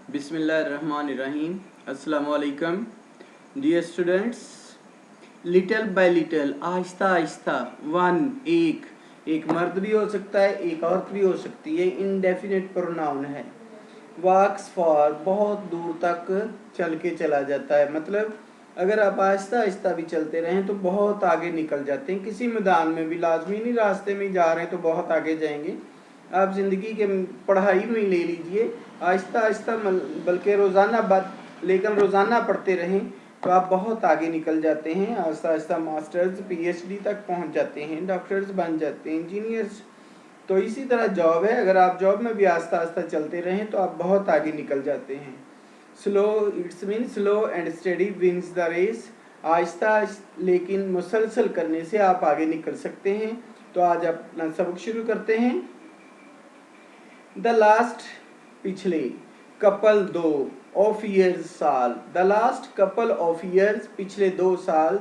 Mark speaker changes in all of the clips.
Speaker 1: बिस्मिल्लाहिर्रहमानिर्रहीम। अस्सलाम वालेकुम dear students. Little by little, आहिस्ता आहिस्ता, वन एक मर्द भी हो सकता है, एक औरत भी हो सकती है, इनडेफिनेट प्रोनाउन है। वॉक्स फॉर, बहुत दूर तक चल के चला जाता है, मतलब अगर आप आहिस्ता आहिस्ता भी चलते रहें तो बहुत आगे निकल जाते हैं। किसी मैदान में भी लाजमी नहीं रास्ते में जा रहे हैं तो बहुत आगे जाएंगे। आप ज़िंदगी के पढ़ाई में ले लीजिए, आहिस्ता आहिस्ता बल्कि लेकिन रोज़ाना पढ़ते रहें तो आप बहुत आगे निकल जाते हैं। आहिस्ता आहिस्ता मास्टर्स पीएचडी तक पहुंच जाते हैं, डॉक्टर्स बन जाते हैं, इंजीनियर्स। तो इसी तरह जॉब है, अगर आप जॉब में भी आहिस्ता आहिस्ता चलते रहें तो आप बहुत आगे निकल जाते हैं। Slow, it's mean slow and steady wins the race. आहिस्ता लेकिन मुसलसल करने से आप आगे निकल सकते हैं। तो आज अपना सबक शुरू करते हैं। द लास्ट, पिछले, कपल, दो, ऑफ ईयर्स, साल। The last couple of years, पिछले 2 साल,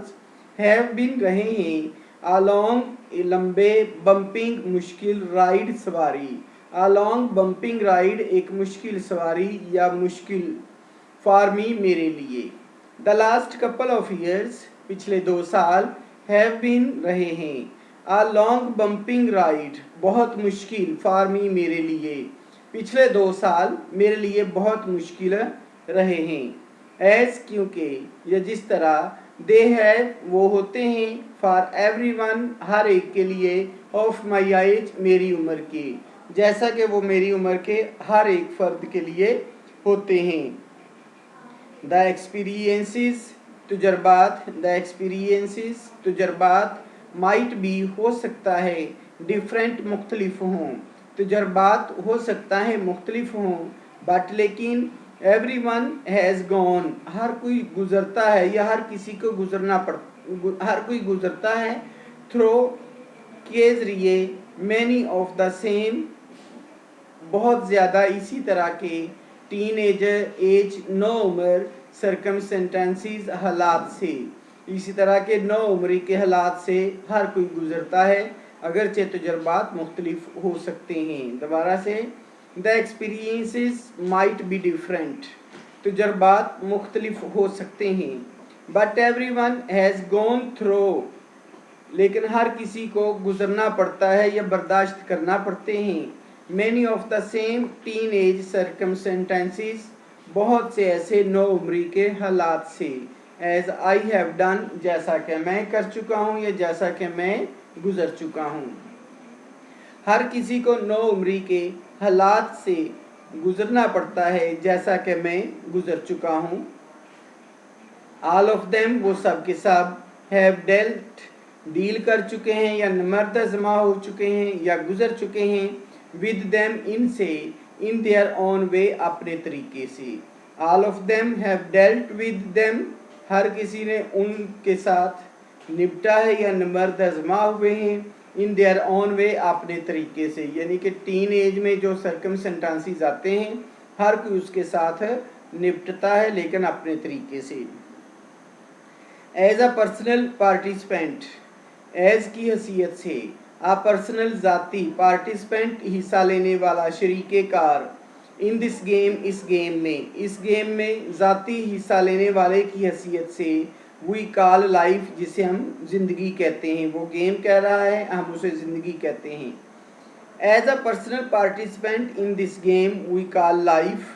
Speaker 1: हैव बीन, रहे हैं, अलॉन्ग, लंबे, बम्पिंग, मुश्किल, राइड, सवारी। अलॉन्ग बम्पिंग राइड, एक मुश्किल सवारी या मुश्किल, फॉर मी, मेरे लिए। The last couple of years, पिछले 2 साल, हैव बीन, रहे हैं, आ लॉन्ग बम्पिंग राइड, बहुत मुश्किल, फॉर मी, मेरे लिए। पिछले 2 साल मेरे लिए बहुत मुश्किल रहे हैं। एज, क्योंकि, या जिस तरह, दे हैव, वो होते हैं, फॉर एवरीवन, हर एक के लिए, ऑफ माई एज, मेरी उम्र के, जैसा कि वो मेरी उम्र के हर एक फर्द के लिए होते हैं। द एक्सपीरियंसेस, तजुर्बात, द एक्सपीरियंसेस, तजुर्बात, माइट बी, हो सकता है, डिफरेंट, मुख्तलिफ हों, तजुर्बात हो सकता है मुख्तलिफ हों, बट लेकिन, एवरीवन हैज़ गॉन, हर कोई गुजरता है या हर किसी को हर कोई गुजरता है, थ्रो, के जरिए, मैनी ऑफ द सेम, बहुत ज़्यादा इसी तरह के, टीनेजर, एज, नो उम्र, सर्कमस्टेंसेस, हालात से, इसी तरह के नौ उम्री के हालात से हर कोई गुजरता है, अगरचे तजुर्बात मुख्तलिफ हो सकते हैं। दोबारा से, the experiences might be different, तजुर्बात मुख्तलिफ हो सकते हैं, but everyone has gone through, लेकिन हर किसी को गुजरना पड़ता है या बर्दाश्त करना पड़ते हैं, many of the same teen age circumstances, बहुत से ऐसे नौ उम्री के हालात से, एज आई हैव डन, जैसा कि मैं कर चुका हूँ या जैसा कि मैं गुजर चुका हूँ। हर किसी को नौ उम्री के हालात से गुजरना पड़ता है जैसा कि मैं गुजर चुका हूँ। ऑल ऑफ देम, वो सब के सब, हैव डेल्ट, डील कर चुके हैं या मर्द जमा हो चुके हैं या गुजर चुके हैं, विद देम, इनसे, इन देयर ओन वे, अपने तरीके से। All of them have dealt with them, हर किसी ने उनके साथ निपटा है या मर्द जमा हुए हैं, इन देयर ओन वे, अपने तरीके से, यानी कि टीन एज में जो सर्कमस्टेंसेस आते हैं हर कोई उसके साथ निपटता है लेकिन अपने तरीके से। As a personal participant, as की हैसियत से, आ पर्सनल, ज़ाती, पार्टिसिपेंट, हिस्सा लेने वाला, शरीके कार, इन दिस गेम, इस गेम में, इस गेम में ज़ाती हिस्सा लेने वाले की हैसियत से, वी कॉल लाइफ, जिसे हम ज़िंदगी कहते हैं, वो गेम कह रहा है हम उसे ज़िंदगी कहते हैं। As a personal participant in this game we call life,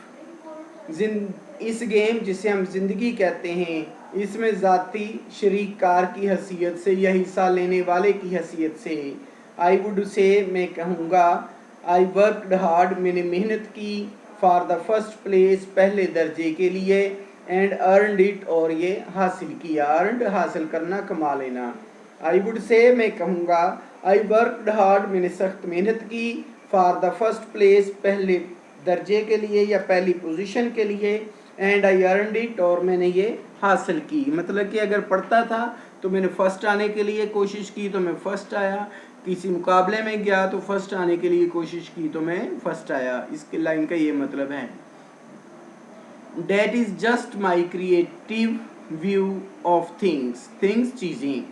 Speaker 1: इस गेम जिसे हम ज़िंदगी कहते हैं, इसमें ज़ाती शरीक कार की हैसियत से या हिस्सा लेने वाले की हैसियत से, आई वुड से, मैं कहूँगा, आई वर्कड हार्ड, मैंने मेहनत की, फॉर द फर्स्ट प्लेस, पहले दर्जे के लिए, एंड अर्नड इट, और ये हासिल किया, अर्नड, हासिल करना, कमा लेना। आई वुड से, मैं कहूँगा, आई वर्कड हार्ड, मैंने सख्त मेहनत की, फॉर द फर्स्ट प्लेस, पहले दर्जे के लिए या पहली पोजीशन के लिए, एंड आई अर्नड इट, और मैंने ये हासिल की। मतलब कि अगर पढ़ता था तो मैंने फ़र्स्ट आने के लिए कोशिश की तो मैं फ़र्स्ट आया, किसी मुकाबले में गया तो फर्स्ट आने के लिए कोशिश की तो मैं फर्स्ट आया। इसके लाइन का ये मतलब है। That is just my creative view of things, things, चीज़ें।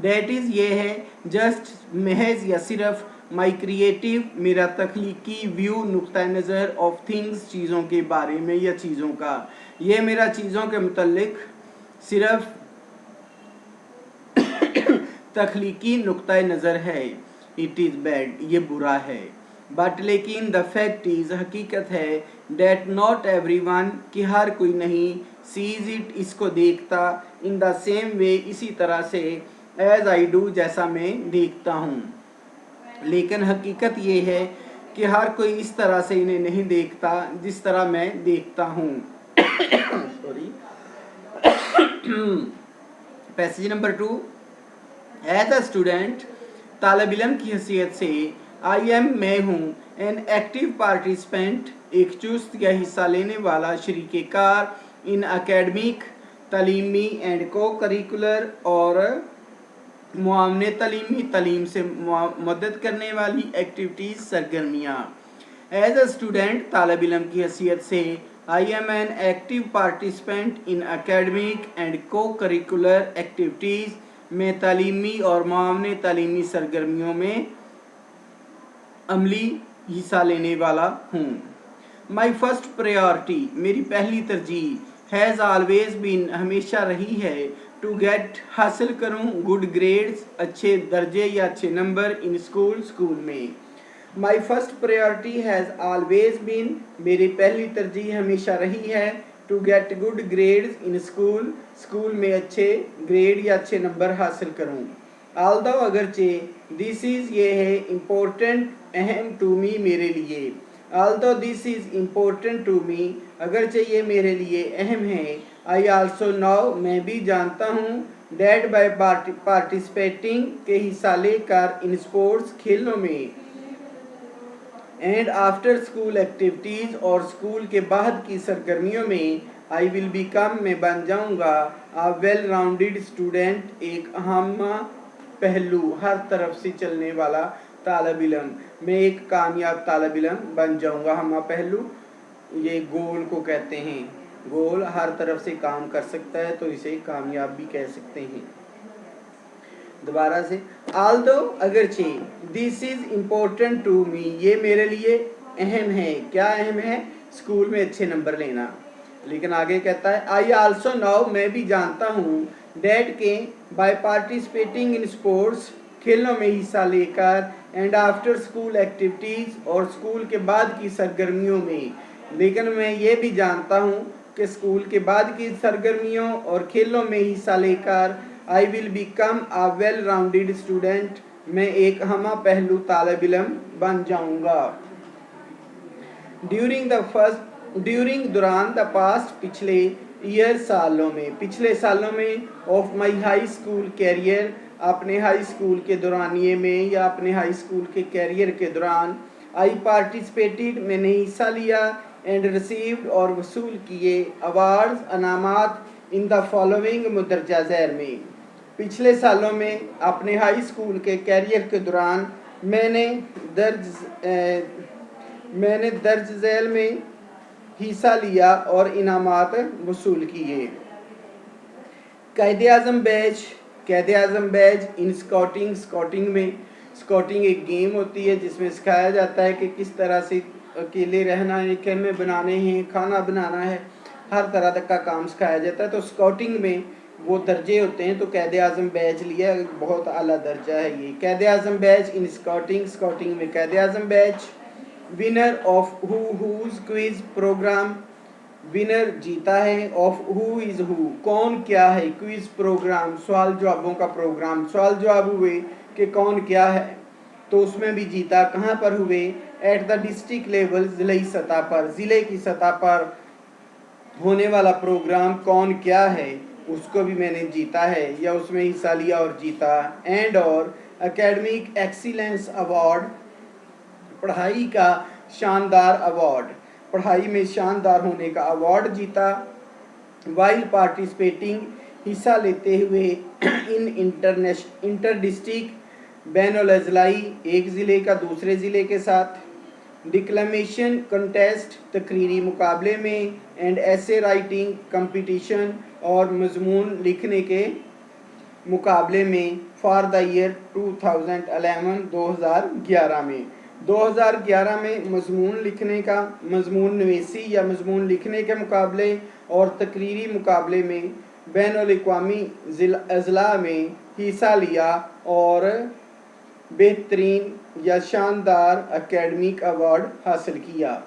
Speaker 1: That is, ये है, just, महज या सिर्फ, माई क्रिएटिव मेरा तख्लीकी व्यू नुक्ता नज़र ऑफ थिंग्स चीज़ों के बारे में या चीज़ों का, ये मेरा चीज़ों के मुतल्लिक सिर्फ तख्लीकी नुक्ता नज़र है। इट इज़ बैड, ये बुरा है। बट लेकिन द फैक्ट इज़ हकीकत है डेट नॉट एवरी वन कि हर कोई नहीं सीज इट इसको देखता इन द सेम वे इसी तरह से एज आई डू जैसा मैं देखता हूँ। लेकिन हकीकत ये है कि हर कोई इस तरह से इन्हें नहीं देखता जिस तरह मैं देखता हूँ। Sorry. Passage number 2। As a student तालिब इल्म की हैसियत से आई एम मैं हूँ एन एक्टिव पार्टिसिपेंट एक चुस्त या हिस्सा लेने वाला शरीके कार इन अकेडमिक तालीमी एंड को करिकुलर और मुआवने तालीमी तालीम से मदद करने वाली एक्टिविटीज़ सरगर्मियाँ। एज अ स्टूडेंट तालिब इल्म की हैसियत से I am an active participant in academic and को करिकुलर एक्टिविटीज़ में तालीमी और मुआवने तालीमी सरगर्मियों में अमली हिस्सा लेने वाला हूँ। माई फर्स्ट प्रायोरिटी मेरी पहली तरजीह हैज़ ऑलवेज बीन हमेशा रही है टू गेट हासिल करूँ गुड ग्रेड्स अच्छे दर्जे या अच्छे नंबर इन स्कूल में। My first priority has always been मेरी पहली तरजीह हमेशा रही है to get good grades in school में अच्छे ग्रेड या अच्छे नंबर हासिल करूँ। आल्दो अगरचे दिस इज़ ये है इम्पोर्टेंट अहम टू मी मेरे लिए। Although this is important to me अगरचे ये मेरे लिए अहम है। आई आल्सो नो मैं भी जानता हूँ डैट बाय पार्टिसिपेटिंग के हिस्सा लेकर इन स्पोर्ट्स खेलों में एंड आफ्टर स्कूल एक्टिविटीज़ और स्कूल के बाद की सरगर्मियों में आई विल बिकम मैं बन जाऊँगा आ वेल राउंडेड स्टूडेंट एक अहम पहलू हर तरफ से चलने वाला तालिब इल्म। मैं एक कामयाब तालिब इल्म बन जाऊँगा। हम पहलू ये गोल को कहते हैं, गोल हर तरफ से काम कर सकता है तो इसे कामयाब भी कह सकते हैं। दोबारा से आल्दो अगरचे this is important to me ये मेरे लिए अहम है। क्या अहम है? स्कूल में अच्छे नंबर लेना। लेकिन आगे कहता है आई आल्सो नो मैं भी जानता हूँ डैट के बाय पार्टिसिपेटिंग इन स्पोर्ट्स खेलों में हिस्सा लेकर एंड आफ्टर स्कूल एक्टिविटीज़ और स्कूल के बाद की सरगर्मियों में। लेकिन मैं ये भी जानता हूँ कि स्कूल के बाद की सरगर्मियों और खेलों में हिस्सा लेकर I will become a well rounded student मैं एक हमा पहलू तालिब इल्म बन जाऊँगा। ड्यूरिंग दौरान द पास्ट पिछले सालों में of my high school career अपने हाई स्कूल के दौरानिए में या अपने हाई स्कूल के कैरियर के दौरान आई पार्टिसिपेटेड मैंने हिस्सा लिया एंड रिसीव्ड और वसूल किए awards अनामात in the following मुदरजा Zail में। पिछले सालों में अपने हाई स्कूल के कैरियर के दौरान मैंने दर्ज झैल में हिस्सा लिया और इनामात वसूल किए। कैद आज़म बैज इन स्काउटिंग में स्काउटिंग एक गेम होती है जिसमें सिखाया जाता है कि किस तरह से अकेले रहना है, खेमे बनाने हैं, खाना बनाना है, हर तरह तक का काम सिखाया जाता है। तो स्काउटिंग में वो दर्जे होते हैं तो कैद आज़म बैज लिया, बहुत आला दर्जा है ये। कैद आज़म बैज इन स्काउटिंग में Quaid Azam badge. Winner of who's quiz program winner जीता है ऑफ हु इज हु कौन क्या है। क्विज प्रोग्राम सवाल जवाबों का प्रोग्राम, सवाल जवाब हुए कि कौन क्या है तो उसमें भी जीता। कहाँ पर हुए? एट द डिस्ट्रिक्ट लेवल ज़िले सतह पर, ज़िले की सतह पर होने वाला प्रोग्राम कौन क्या है उसको भी मैंने जीता है या उसमें हिस्सा लिया और जीता। एंड और एकेडमिक एक्सीलेंस अवार्ड पढ़ाई का शानदार अवार्ड, पढ़ाई में शानदार होने का अवार्ड जीता। वाइल पार्टिसिपेटिंग हिस्सा लेते हुए इन इंटर डिस्ट्रिक्ट बैनुल अज़लाई एक ज़िले का दूसरे ज़िले के साथ। डिक्लेमेशन कंटेस्ट तकरीरी मुकाबले में एंड ऐसे राइटिंग कंपटीशन और मजमून लिखने के मुकाबले में फॉर द ईयर 2011 में 2011 में मजमून लिखने का, मजमून नवीसी या मजमून लिखने के मुकाबले और तकरीरी मुकाबले में बैनुल-अक़वामी अज़ला में हिस्सा लिया और बेहतरीन या शानदार एकेडमिक अवार्ड हासिल किया।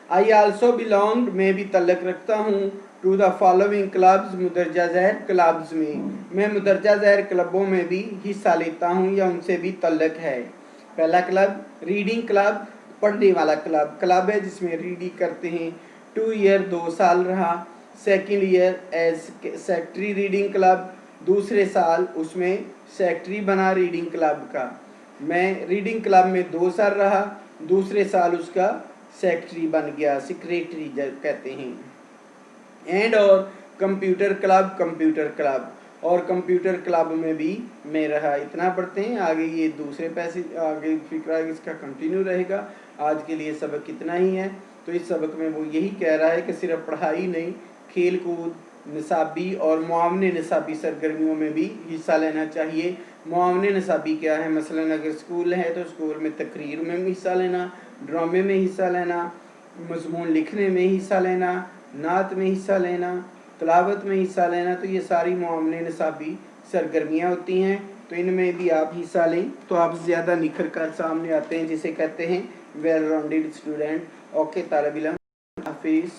Speaker 1: आई आल्सो बिलोंग, मैं भी तल्लक रखता हूँ, टू द फॉलोइंग क्लब्स, मुदरजा ज़ैर क्लब्स में, मैं मुदरजा ज़ैर क्लबों में भी हिस्सा लेता हूँ या उनसे भी तल्लक है। पहला क्लब रीडिंग क्लब, पढ़ने वाला क्लब है जिसमें रीडिंग करते हैं। 2 ईयर 2 साल रहा। Second year as secretary reading club, दूसरे साल उसमें सेक्रेटरी बना रीडिंग क्लब का। मैं रीडिंग क्लब में 2 साल रहा, दूसरे साल उसका सेक्रेटरी बन गया, सेक्रेटरी कहते हैं। एंड और कंप्यूटर क्लब, और कंप्यूटर क्लब में भी मैं रहा। इतना पढ़ते हैं, आगे ये दूसरे पैसे आगे फिक्रा इसका कंटिन्यू रहेगा। आज के लिए सबक इतना ही है। तो इस सबक में वो यही कह रहा है कि सिर्फ पढ़ाई नहीं, खेल कूद, निसाबी और मुआवने निसाबी सरगर्मियों में भी हिस्सा लेना चाहिए। मुआवने निसाबी क्या है? मसलन अगर स्कूल है तो स्कूल में तकरीर में हिस्सा लेना, ड्रामे में हिस्सा लेना, मजमून लिखने में हिस्सा लेना, नात में हिस्सा लेना, तिलावत में हिस्सा लेना। तो ये सारी मुआवने निसाबी सरगर्मियाँ होती हैं, तो इनमें भी आप हिस्सा लें तो आप ज़्यादा निखर कर सामने आते हैं, जिसे कहते हैं वेल राउंडेड स्टूडेंट। ओके तालिब इल्म, हाफिज़।